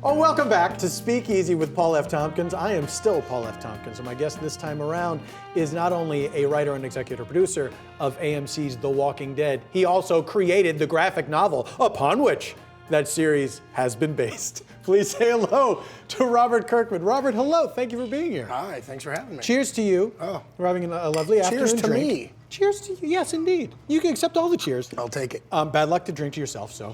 Oh, welcome back to Speakeasy with Paul F. Tompkins. I am still Paul F. Tompkins, and my guest this time around is not only a writer and executive producer of AMC's The Walking Dead, he also created the graphic novel upon which that series has been based. Please say hello to Robert Kirkman. Robert, hello. Thank you for being here. Hi, thanks for having me. Cheers to you. Oh. We're having a lovely afternoon Cheers to drink. me. Cheers to you. Yes, indeed. You can accept all the cheers. I'll take it. Bad luck to drink to yourself, so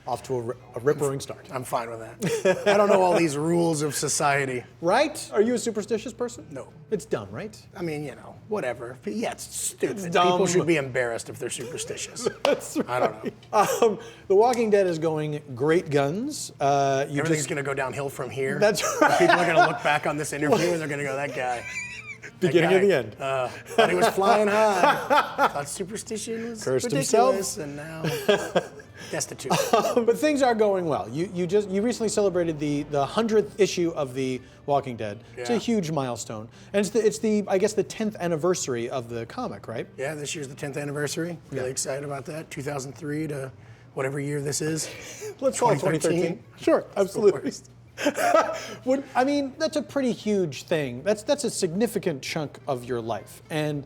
off to a rip-roaring start. I'm fine with that. I don't know all these rules of society. Right? Are you a superstitious person? No. It's dumb, right? I mean, you know, whatever. But yeah, it's stupid. It's dumb. People should be embarrassed if they're superstitious. That's right. I don't know. The Walking Dead is going great guns. Everything's going to go downhill from here. That's right. People are going to look back on this interview and they're going to go, that guy. Beginning of the end. Thought he was flying high. Thought superstition was Cursed ridiculous, himself. and now destitute. But things are going well. You recently celebrated the 100th issue of The Walking Dead. Yeah. It's a huge milestone, and it's the I guess the 10th anniversary of the comic, right? Yeah, this year's the 10th anniversary. Really excited about that. 2003 to whatever year this is. Let's call it 2013. Sure, absolutely. I mean, that's a pretty huge thing. That's a significant chunk of your life, and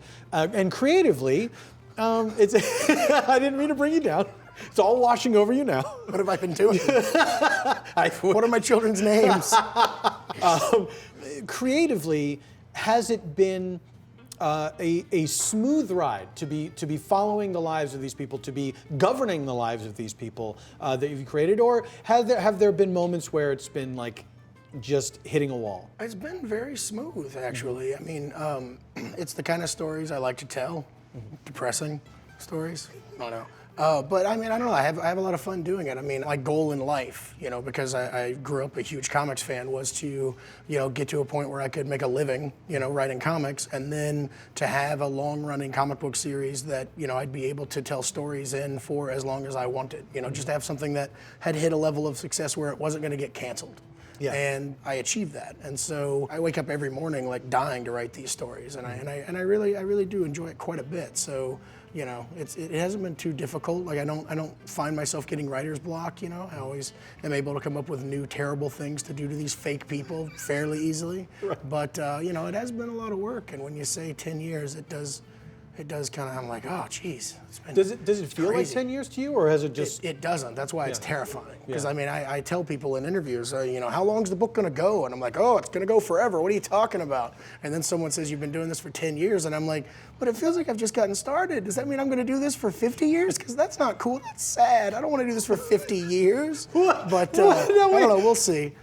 creatively, it's. I didn't mean to bring you down. It's all washing over you now. What have I been doing? What are my children's names? Creatively, has it been a smooth ride to be following the lives of these people, to be governing the lives of these people that you've created, or have there been moments where it's been like just hitting a wall? It's been very smooth, actually. I mean, it's the kind of stories I like to tell. Depressing stories. I don't know. But I mean, I don't know. I have a lot of fun doing it. I mean, my goal in life, you know, because I grew up a huge comics fan, was to, you know, get to a point where I could make a living, you know, writing comics, and then to have a long-running comic book series that, you know, I'd be able to tell stories in for as long as I wanted. You know, just to have something that had hit a level of success where it wasn't going to get canceled. Yeah. And I achieved that. And so I wake up every morning like dying to write these stories, and I really do enjoy it quite a bit. So, you know, it hasn't been too difficult. Like I don't find myself getting writer's block, you know. I always am able to come up with new terrible things to do to these fake people fairly easily. Right. But you know, it has been a lot of work, and when you say 10 years, it does kind of, I'm like, oh, geez. Does it feel like 10 years to you, or has it just? It doesn't. That's why it's terrifying. Because I mean, I tell people in interviews, you know, how long's the book going to go? And I'm like, oh, it's going to go forever. What are you talking about? And then someone says, you've been doing this for 10 years. And I'm like, but it feels like I've just gotten started. Does that mean I'm going to do this for 50 years? Because that's not cool. That's sad. I don't want to do this for 50 years. But I don't know. We'll see.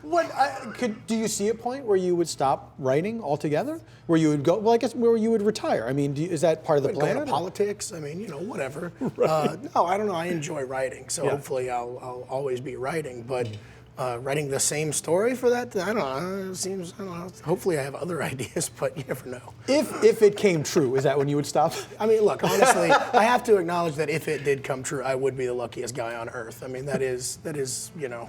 Do you see a point where you would stop writing altogether? Where you would go? Well, I guess where you would retire. I mean, is that part of the plan? Go into politics. I mean, you know, whatever. Right. No, I don't know. I enjoy writing, so hopefully I'll always be writing. But writing the same story for that, I don't know. It seems, I don't know. Hopefully I have other ideas, but you never know. If it came true, is that when you would stop? I mean, look, honestly, I have to acknowledge that if it did come true, I would be the luckiest guy on earth. I mean, that is, you know.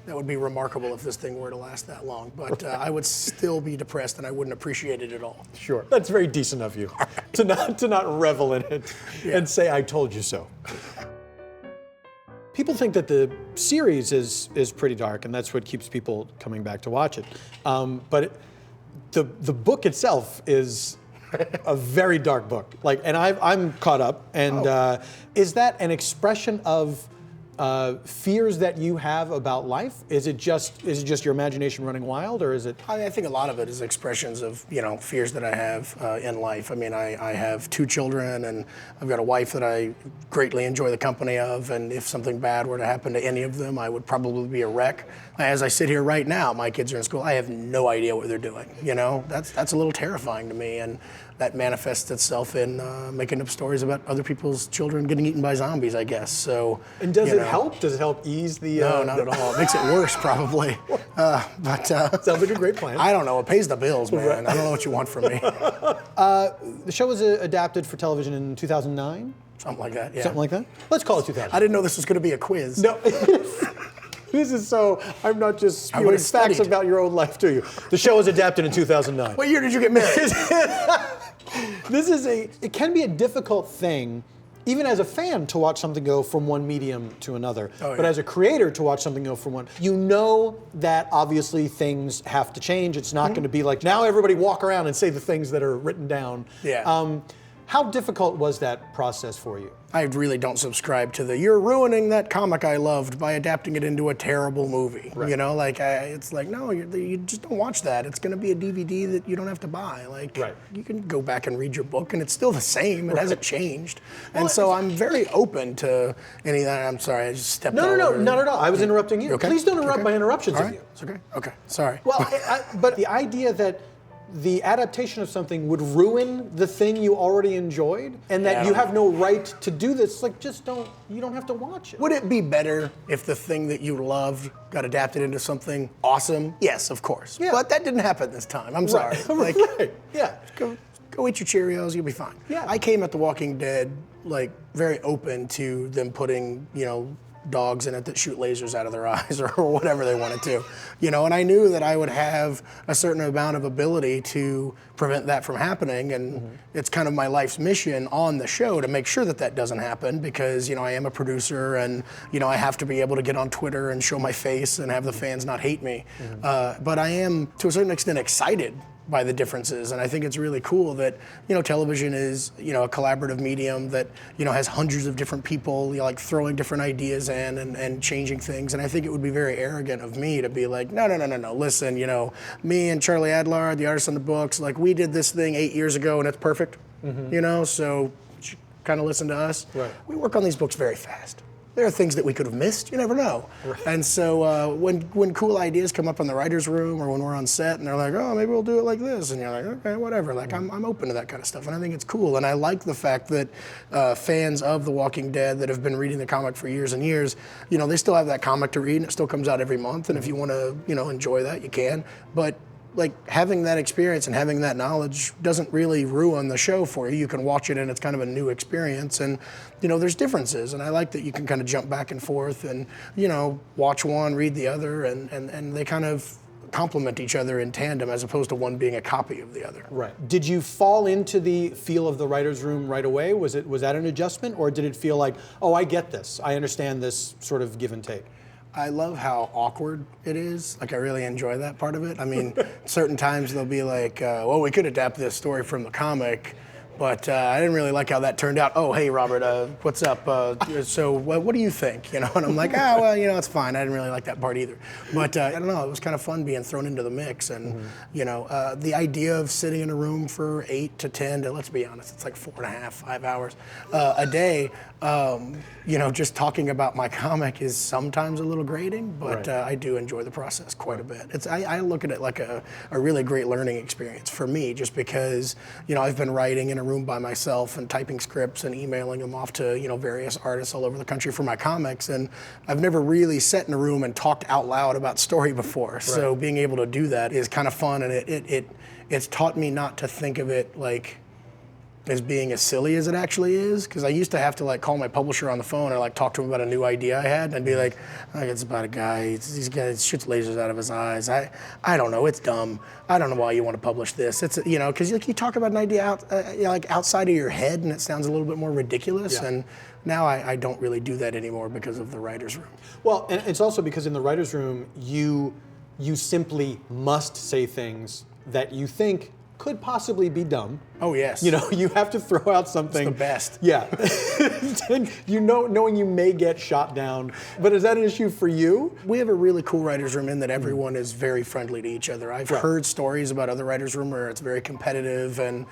That would be remarkable if this thing were to last that long, but I would still be depressed and I wouldn't appreciate it at all. Sure, that's very decent of you to not revel in it and say I told you so. People think that the series is pretty dark, and that's what keeps people coming back to watch it. But the book itself is a very dark book. Like, and I'm caught up. And is that an expression of fears that you have about life? Is it just your imagination running wild, or is it? I think a lot of it is expressions of, you know, fears that I have in life. I mean, I have 2 children, and I've got a wife that I greatly enjoy the company of, and if something bad were to happen to any of them, I would probably be a wreck. As I sit here right now, my kids are in school. I have no idea what they're doing. You know, that's a little terrifying to me, and that manifests itself in making up stories about other people's children getting eaten by zombies, I guess. So. And does it help? Does it help ease the? No, not at all. It makes it worse, probably. But sounds like a great plan. I don't know. It pays the bills, man. Right. I don't know what you want from me. The show was adapted for television in 2009. Something like that. Yeah. Something like that. Let's call it 2000. I didn't know this was going to be a quiz. No. This is so, I'm not just spewing facts about your own life to you. The show was adapted in 2009. What year did you get married? It can be a difficult thing even as a fan, to watch something go from one medium to another. Oh, but yeah. as a creator, to watch something go from one, you know that obviously things have to change. It's not going to be like, now everybody walk around and say the things that are written down. Yeah. How difficult was that process for you? I really don't subscribe to you're ruining that comic I loved by adapting it into a terrible movie. Right. You know, like, it's like, no, you just don't watch that. It's going to be a DVD that you don't have to buy. Like, Right. you can go back and read your book, and it's still the same. It Right. hasn't changed. Well, And so I'm very open to any of that. I'm sorry, I just stepped No, all over. not at all. I was interrupting you. Okay? Please don't interrupt Okay. my interruptions All of right. you. It's okay. Okay. Sorry. Well, but the idea that the adaptation of something would ruin the thing you already enjoyed, and that Yeah, I you don't have no right to do this, like, you don't have to watch it. Would it be better if the thing that you loved got adapted into something awesome? Yes, of course. Yeah. But that didn't happen this time. I'm sorry. Right. Like, Right. Yeah. Go eat your Cheerios, you'll be fine. Yeah. I came at The Walking Dead like very open to them putting, dogs in it that shoot lasers out of their eyes or whatever they wanted to. And I knew that I would have a certain amount of ability to prevent that from happening, and it's kind of my life's mission on the show to make sure that that doesn't happen, because I am a producer, and I have to be able to get on Twitter and show my face and have the fans not hate me. But I am to a certain extent excited by the differences, and I think it's really cool that television is a collaborative medium that has hundreds of different people like throwing different ideas in and changing things, and I think it would be very arrogant of me to be like, no, listen, me and Charlie Adler, the artist on the books, like, we did this thing 8 years ago and it's perfect, so kind of listen to us. Right. We work on these books very fast. There are things that we could have missed. You never know. Right. And so when cool ideas come up in the writer's room or when we're on set and they're like, oh, maybe we'll do it like this. And you're like, okay, whatever. Like, I'm open to that kind of stuff. And I think it's cool. And I like the fact that fans of The Walking Dead that have been reading the comic for years and years, they still have that comic to read, and it still comes out every month. And if you want to, enjoy that, you can. But like, having that experience and having that knowledge doesn't really ruin the show for you. You can watch it and it's kind of a new experience, and there's differences, and I like that you can kind of jump back and forth and watch one, read the other, and they kind of complement each other in tandem as opposed to one being a copy of the other. Right. Did you fall into the feel of the writer's room right away? Was that an adjustment, or did it feel like, oh, I get this, I understand this sort of give and take? I love how awkward it is. Like, I really enjoy that part of it. I mean, certain times they'll be like, well, we could adapt this story from the comic, but I didn't really like how that turned out. Oh, hey, Robert, what's up? So what do you think? And I'm like, well, it's fine. I didn't really like that part either. But I don't know, it was kind of fun being thrown into the mix. And, the idea of sitting in a room for 8 to 10 to, let's be honest, it's like 4.5, 5 hours a day, just talking about my comic is sometimes a little grating, but Right. I do enjoy the process quite a bit. I look at it like a really great learning experience for me, just because, I've been writing in a room by myself and typing scripts and emailing them off to, various artists all over the country for my comics, and I've never really sat in a room and talked out loud about story before. Right. So being able to do that is kind of fun, and it's taught me not to think of it like as being as silly as it actually is, because I used to have to like call my publisher on the phone or like talk to him about a new idea I had, and I'd be like, it's about a guy, these guys shoots lasers out of his eyes. I don't know, it's dumb. I don't know why you want to publish this. It's because you talk about an idea like outside of your head, and it sounds a little bit more ridiculous. Yeah. And now I don't really do that anymore because of the writer's room. Well, and it's also because in the writer's room, you simply must say things that you think could possibly be dumb. Oh, yes. You have to throw out something. It's the best. Yeah. Knowing you may get shot down. But is that an issue for you? We have a really cool writer's room in that everyone is very friendly to each other. I've heard stories about other writer's room where it's very competitive, and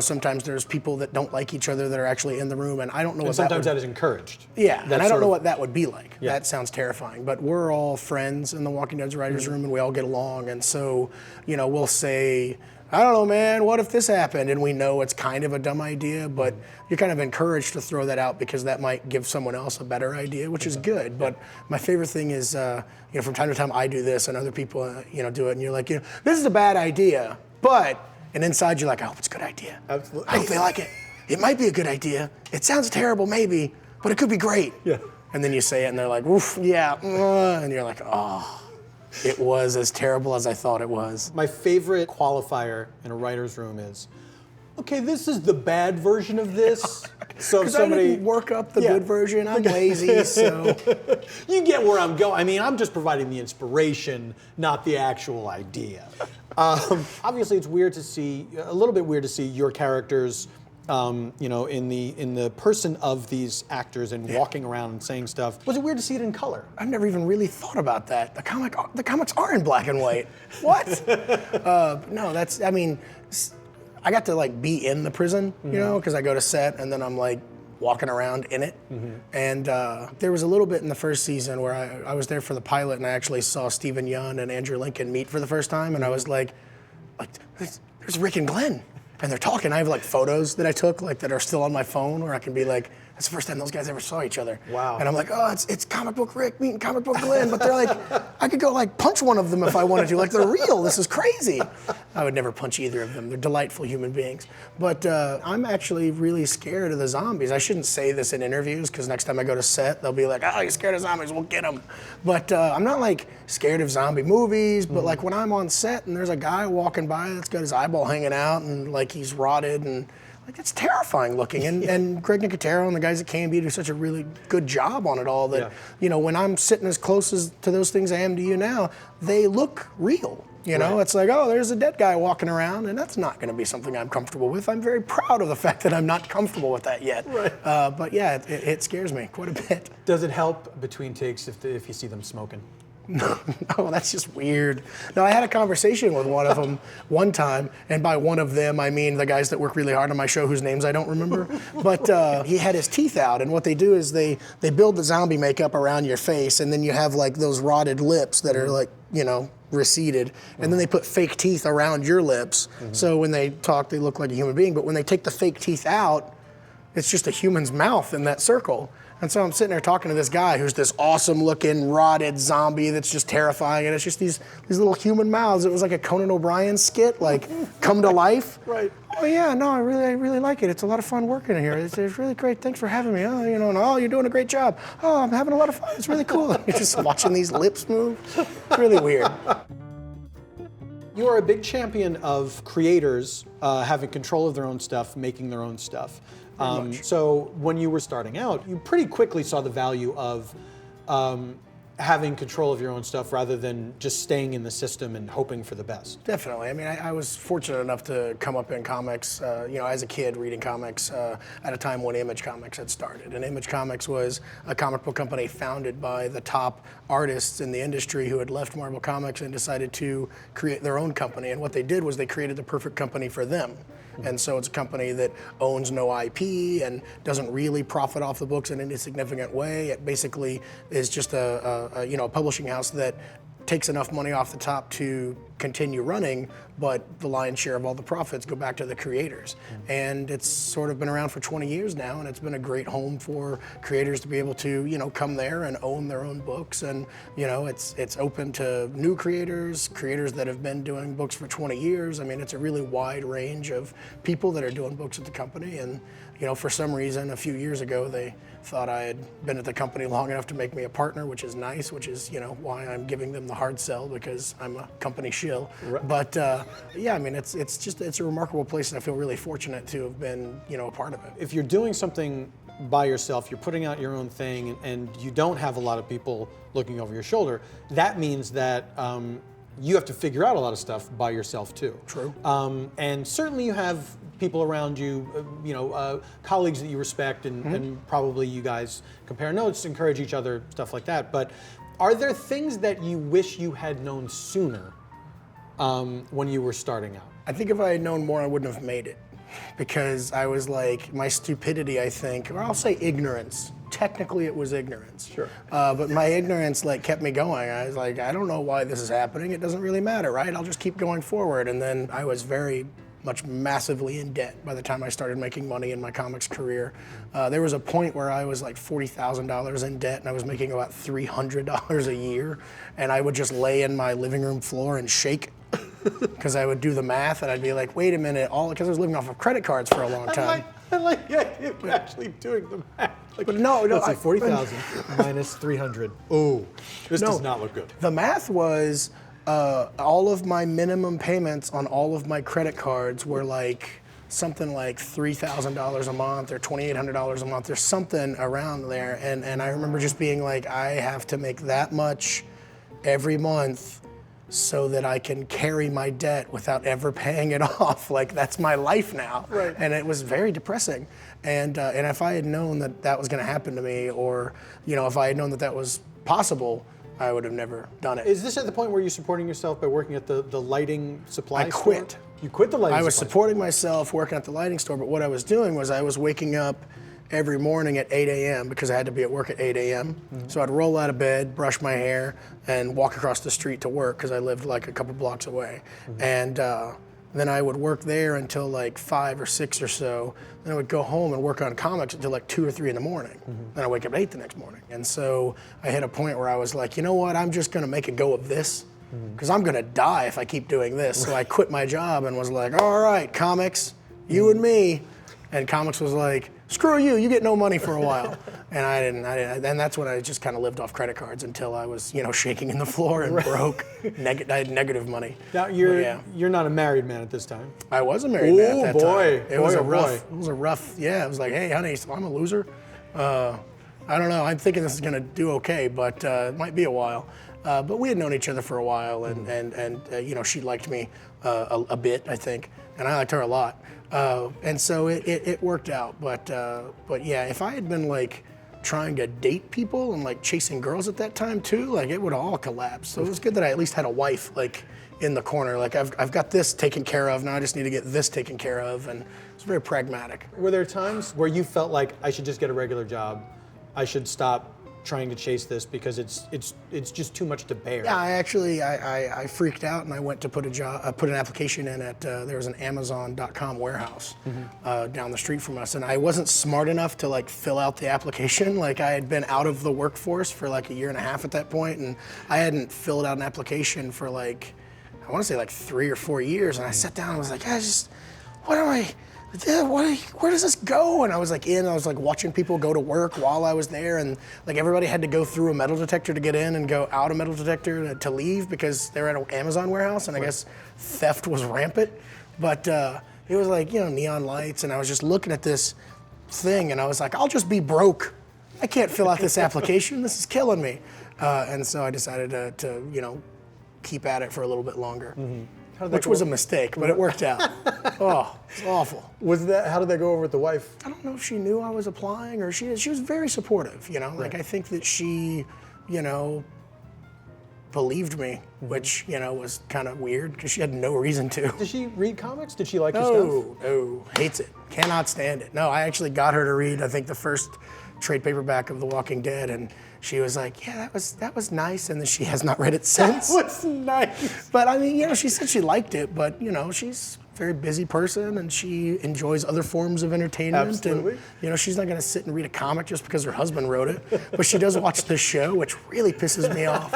sometimes there's people that don't like each other that are actually in the room, and I don't know what sometimes that is encouraged. Yeah, and I don't know what that would be like. Yeah. That sounds terrifying. But we're all friends in the Walking Dead's writer's room, and we all get along, and so, we'll say, I don't know, man, what if this happened? And we know it's kind of a dumb idea, but you're kind of encouraged to throw that out because that might give someone else a better idea, which is good. But my favorite thing is, from time to time I do this and other people, do it, and you're like, this is a bad idea, and inside you're like, I hope it's a good idea. Absolutely. I hope they like it. It might be a good idea. It sounds terrible maybe, but it could be great. Yeah. And then you say it and they're like, oof, yeah, and you're like, oh. It was as terrible as I thought it was. My favorite qualifier in a writer's room is okay, this is the bad version of this. So Because I didn't work up the good version. I'm lazy, so. You get where I'm going. I mean, I'm just providing the inspiration, not the actual idea. Obviously, it's weird to see, a little bit weird to see your characters, in the person of these actors and walking around and saying stuff. Was it weird to see it in color? I've never even really thought about that. The comics are in black and white. What? No, I got to like be in the prison, because I go to set and then I'm like walking around in it. And there was a little bit in the first season where I was there for the pilot and I actually saw Stephen Yeun and Andrew Lincoln meet for the first time, and I was like there's Rick and Glenn. And they're talking. I have like photos that I took that are still on my phone where I can be like, that's the first time those guys ever saw each other. Wow. And I'm like, oh, it's comic book Rick meeting comic book Glenn. But they're like, I could go like punch one of them if I wanted to. Like, they're real. This is crazy. I would never punch either of them. They're delightful human beings. But I'm actually really scared of the zombies. I shouldn't say this in interviews because next time I go to set, they'll be like, oh, you're scared of zombies, we'll get them. But I'm not like scared of zombie movies, but like when I'm on set and there's a guy walking by that's got his eyeball hanging out and like he's rotted and like it's terrifying looking. And Greg Nicotero and the guys at K&B do such a really good job on it all that, when I'm sitting as close to those things I am to you now, they look real. It's like, oh, there's a dead guy walking around, and that's not going to be something I'm comfortable with. I'm very proud of the fact that I'm not comfortable with that yet. Right. But yeah, it scares me quite a bit. Does it help between takes if you see them smoking? No, that's just weird. No, I had a conversation with one of them one time, and by one of them, I mean the guys that work really hard on my show whose names I don't remember. But he had his teeth out, and what they do is they build the zombie makeup around your face, and then you have like those rotted lips that are like, receded, and then they put fake teeth around your lips. So when they talk, they look like a human being, but when they take the fake teeth out, it's just a human's mouth in that circle. And so I'm sitting there talking to this guy who's this awesome looking rotted zombie that's just terrifying, and it's just these little human mouths. It was like a Conan O'Brien skit, like come to life. Right. Oh yeah, no, I really like it. It's a lot of fun working in here. It's really great. Thanks for having me. Oh, you're doing a great job. Oh, I'm having a lot of fun. It's really cool. You're just watching these lips move. It's really weird. You are a big champion of creators having control of their own stuff, making their own stuff. So when you were starting out, you pretty quickly saw the value of having control of your own stuff rather than just staying in the system and hoping for the best. Definitely. I mean, I was fortunate enough to come up in comics, as a kid reading comics at a time when Image Comics had started. And Image Comics was a comic book company founded by the top artists in the industry who had left Marvel Comics and decided to create their own company. And what they did was they created the perfect company for them. And so it's a company that owns no IP and doesn't really profit off the books in any significant way. It basically is just a publishing house that takes enough money off the top to continue running, but the lion's share of all the profits go back to the creators. And it's sort of been around for 20 years now, and it's been a great home for creators to be able to, come there and own their own books. And, it's open to new creators that have been doing books for 20 years. I mean, it's a really wide range of people that are doing books at the company. And, for some reason, a few years ago, they thought I had been at the company long enough to make me a partner, which is nice, which is, why I'm giving them the hard sell, because I'm a company shill. Right. But yeah, I mean, it's a remarkable place, and I feel really fortunate to have been, a part of it. If you're doing something by yourself, you're putting out your own thing, and you don't have a lot of people looking over your shoulder, that means that you have to figure out a lot of stuff by yourself too. True. And certainly you have people around you, colleagues that you respect, and probably you guys compare notes, encourage each other, stuff like that. But are there things that you wish you had known sooner when you were starting out? I think if I had known more, I wouldn't have made it. Because I was like, my stupidity, I think, or I'll say ignorance. Technically, it was ignorance. Sure. But my ignorance kept me going. I was like, I don't know why this is happening. It doesn't really matter, right? I'll just keep going forward. And then I was very much massively in debt by the time I started making money in my comics career. There was a point where I was like $40,000 in debt, and I was making about $300 a year. And I would just lay in my living room floor and shake. Because I would do the math, and I'd be like, wait a minute, because I was living off of credit cards for a long time. I like the idea of actually doing the math. But no, it's like 40,000 minus 300. Oh, this does not look good. The math was all of my minimum payments on all of my credit cards were like something like $3,000 a month or $2,800 a month. There's something around there. And I remember just being like, I have to make that much every month so that I can carry my debt without ever paying it off. Like, that's my life now. Right. And it was very depressing. And if I had known that that was going to happen to me, or if I had known that that was possible, I would have never done it. Is this at the point where you're supporting yourself by working at the lighting supply store? I quit. You quit the lighting supply I was store? supporting myself working at the lighting store, but what I was doing was I was waking up every morning at 8 a.m. because I had to be at work at 8 a.m. Mm-hmm. So I'd roll out of bed, brush my hair, and walk across the street to work because I lived like a couple blocks away. Mm-hmm. And then I would work there until like 5 or 6 or so. Then I would go home and work on comics until like 2 or 3 in the morning. Mm-hmm. Then I wake up at 8 the next morning. And so I hit a point where I was like, you know what, I'm just gonna make a go of this because I'm gonna die if I keep doing this. So I quit my job and was like, all right, comics, you and me. And comics was like, screw you, you get no money for a while. And I didn't, and that's when I just kind of lived off credit cards until I was, shaking in the floor and broke. I had negative money. Now you're not a married man at this time. I was a married man at that time. It was a rough, it was like, hey honey, I'm a loser. I don't know, I'm thinking this is gonna do okay, but it might be a while. But we had known each other for a while, and she liked me a bit, I think, and I liked her a lot. And so it worked out, but yeah, if I had been like trying to date people and like chasing girls at that time too, like it would have all collapsed. So it was good that I at least had a wife like in the corner. Like I've got this taken care of, now I just need to get this taken care of, and it's very pragmatic. Were there times where you felt like I should just get a regular job, I should stop trying to chase this because it's just too much to bear? Yeah, I freaked out and I went to put an application in at there was an Amazon.com warehouse down the street from us, and I wasn't smart enough to like fill out the application. Like I had been out of the workforce for like a year and a half at that point, and I hadn't filled out an application for like, I want to say like 3 or 4 years, and I sat down and was like, where does this go? And I was like I was like watching people go to work while I was there, and like everybody had to go through a metal detector to get in and go out a metal detector to leave because they're at an Amazon warehouse, and I guess theft was rampant. But it was like, neon lights, and I was just looking at this thing and I was like, I'll just be broke. I can't fill out this application, this is killing me. And so I decided to keep at it for a little bit longer. Mm-hmm. Which was a mistake, but it worked out. Oh, it's awful. How did that go over with the wife? I don't know if she knew I was applying, or she was very supportive, Right. Like I think that she, believed me, which, was kind of weird because she had no reason to. Did she read comics? Did she like your stuff? No, hates it. Cannot stand it. No, I actually got her to read, I think, the first trade paperback of The Walking Dead, and she was like, yeah, that was nice, and then she has not read it since. That was nice. But I mean, she said she liked it, but she's a very busy person, and she enjoys other forms of entertainment. Absolutely. And she's not gonna sit and read a comic just because her husband wrote it, but she does watch this show, which really pisses me off.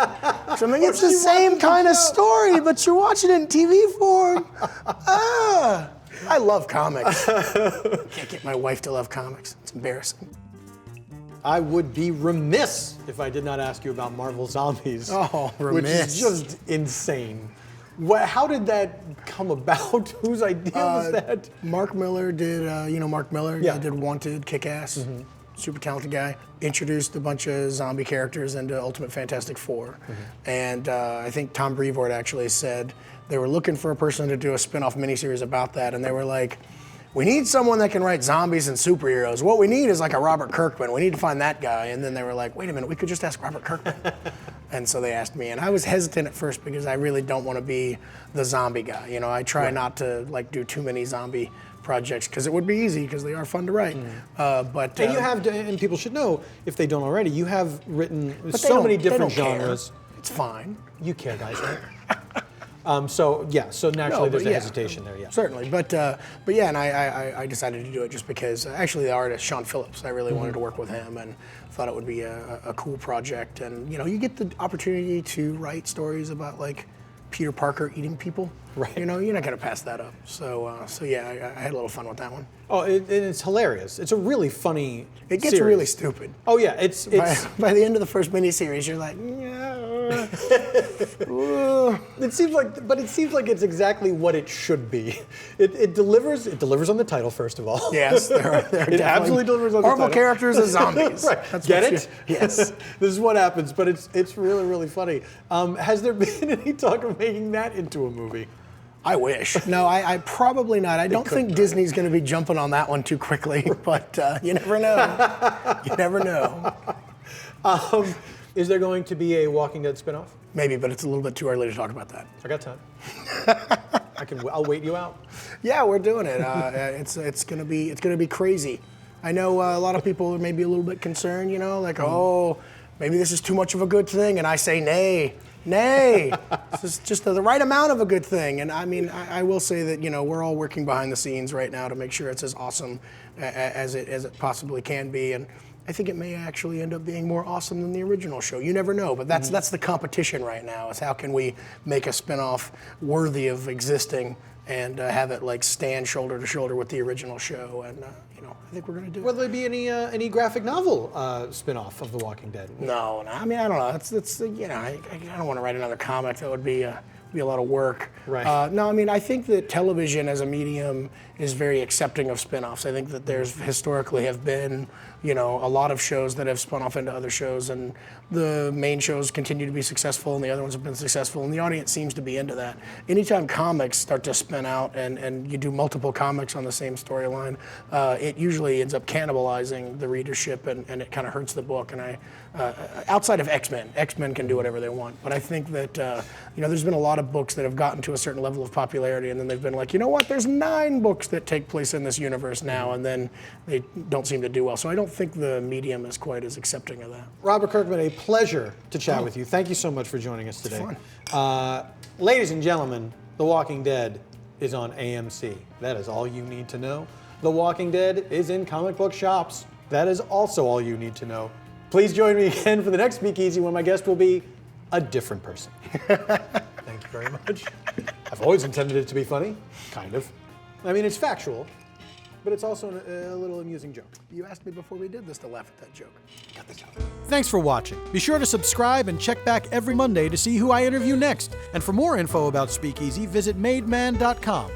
So I mean, it's the same kind of story, but you're watching it in TV form. I love comics. Can't get my wife to love comics. It's embarrassing. I would be remiss if I did not ask you about Marvel Zombies. Oh, remiss. Which is just insane. How did that come about? Whose idea was that? Mark Miller did, Mark Miller? Yeah. Did Wanted, Kick-Ass, super talented guy. Introduced a bunch of zombie characters into Ultimate Fantastic Four. And I think Tom Brevoort actually said they were looking for a person to do a spin-off miniseries about that, and they were like, we need someone that can write zombies and superheroes. What we need is like a Robert Kirkman. We need to find that guy. And then they were like, wait a minute, we could just ask Robert Kirkman. And so they asked me, and I was hesitant at first because I really don't want to be the zombie guy. I try not to like do too many zombie projects because it would be easy because they are fun to write. But and you have, and people should know if they don't already, you have written so many different genres. Care. It's fine. You care, guys, right? So naturally there's a hesitation there, yeah. Certainly, but yeah, and I decided to do it just because actually the artist Sean Phillips, I really wanted to work with him and thought it would be a cool project, and you get the opportunity to write stories about like Peter Parker eating people. Right. You're not gonna pass that up. So yeah, I had a little fun with that one. Oh, it's hilarious. It's a really funny. It gets series. really stupid. Oh yeah, it's by the end of the first miniseries, you're like, no. It seems like it's exactly what it should be. It delivers on the title, first of all. Yes, they're it absolutely delivers on the title. Marvel characters as zombies. Right. That's Get it? Yes. This is what happens, but it's really, really funny. Has there been any talk of making that into a movie? I wish. No, I probably not. I don't think Disney's going to be jumping on that one too quickly, but you never know. You never know. Is there going to be a Walking Dead spinoff? Maybe, but it's a little bit too early to talk about that. I got time. I'll wait you out. Yeah, we're doing it. It's gonna be crazy. I know a lot of people are maybe a little bit concerned, like, oh, maybe this is too much of a good thing, and I say nay. This is just the right amount of a good thing. And I mean, I will say that we're all working behind the scenes right now to make sure it's as awesome as it possibly can be. And I think it may actually end up being more awesome than the original show. You never know, but that's the competition right now. Is how can we make a spinoff worthy of existing and have it like stand shoulder to shoulder with the original show. And I think we're going to do it. Will there be any graphic novel spinoff of The Walking Dead? No. I mean, I don't know. It's I don't want to write another comic. That would be a lot of work. Right. No, I mean, I think that television as a medium is very accepting of spinoffs. I think that there's historically have been, a lot of shows that have spun off into other shows, and the main shows continue to be successful, and the other ones have been successful, and the audience seems to be into that. Anytime comics start to spin out and you do multiple comics on the same storyline, it usually ends up cannibalizing the readership, and it kind of hurts the book. And outside of X-Men can do whatever they want, but I think that there's been a lot of books that have gotten to a certain level of popularity, and then they've been like, you know what, there's 9 books that take place in this universe now, and then they don't seem to do well. So I don't think the medium is quite as accepting of that. Robert Kirkman, a pleasure to chat with you. Thank you so much for joining us today. It's fun. Ladies and gentlemen, The Walking Dead is on AMC. That is all you need to know. The Walking Dead is in comic book shops. That is also all you need to know. Please join me again for the next Speakeasy when my guest will be a different person. Thank you very much. I've always intended it to be funny, kind of. I mean, it's factual, but it's also a little amusing joke. You asked me before we did this to laugh at that joke. Got the joke. Thanks for watching. Be sure to subscribe and check back every Monday to see who I interview next. And for more info about Speakeasy, visit mademan.com.